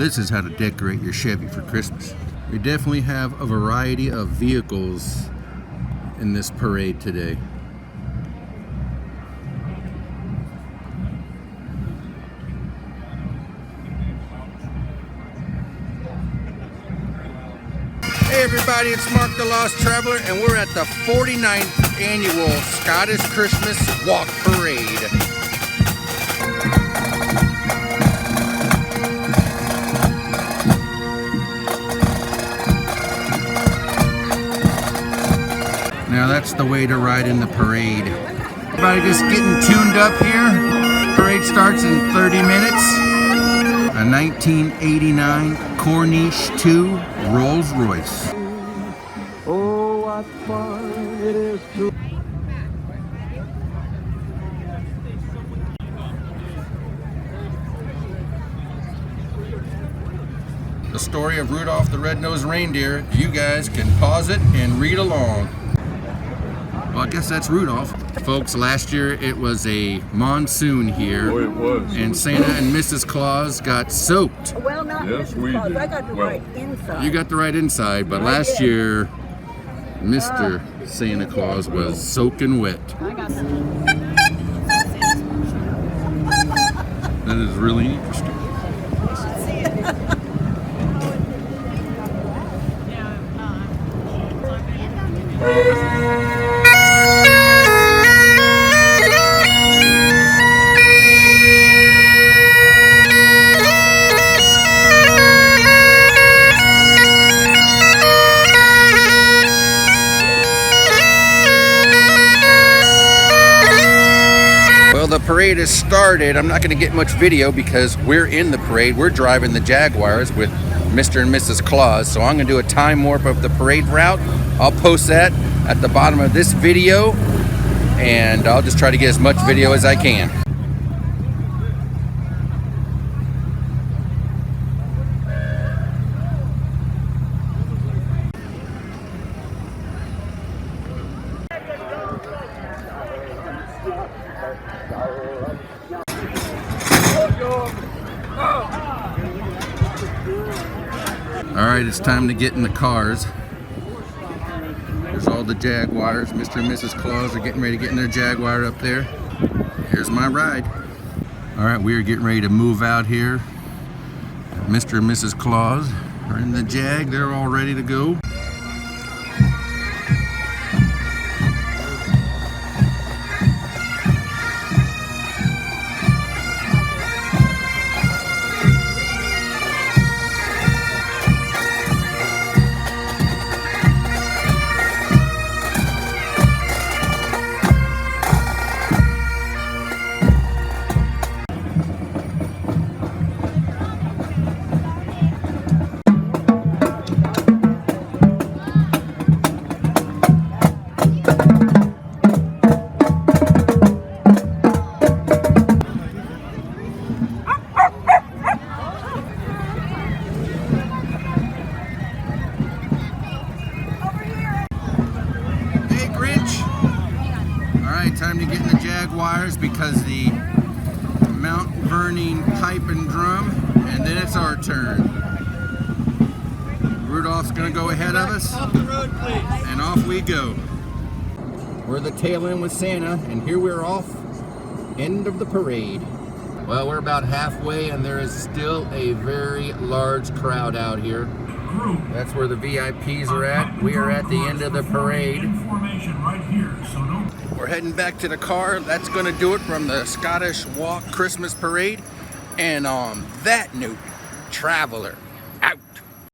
this is how to decorate your Chevy for Christmas. We definitely have a variety of vehicles in this parade today. Hey everybody, it's Mark the Lost Traveler, and we're at the 49th annual Scottish Christmas Walk Parade. Now that's the way to ride in the parade. Everybody just getting tuned up here. Parade starts in 30 minutes. A 1989 Corniche 2 Rolls Royce. Oh, what fun it is to... The story of Rudolph the Red-Nosed Reindeer. You guys can pause it and read along. Well, I guess that's Rudolph. Folks, last year it was a monsoon here. Oh, it was. And Santa and Mrs. Claus got soaked. Well, not Yes, Mrs. we Claus. did. I got the Well, right inside. You got the right inside, but last year, Mr. Santa Claus was soaking wet. That is really interesting. Well, the parade has started. I'm not going to get much video because we're in the parade. We're driving the Jaguars with Mr. and Mrs. Claus. So I'm going to do a time warp of the parade route. I'll post that at the bottom of this video, and I'll just try to get as much video as I can. Alright, it's time to get in the cars. There's all the Jaguars. Mr. and Mrs. Claus are getting ready to get in their Jaguar up there. Here's my ride. Alright, we are getting ready to move out here. Mr. and Mrs. Claus are in the Jag. They're all ready to go. Time to get in the Jaguars because the Mount Vernon pipe and drum, and then it's our turn. Rudolph's gonna go ahead of us. Off the road, please. And off we go. We're the tail end with Santa, and here we're off. End of the parade. Well, we're about halfway, and there is still a very large crowd out here. That's where the VIPs are at. We are at the end of the parade. We're heading back to the car. That's going to do it from the Scottish Walk Christmas Parade. And on that note, traveler,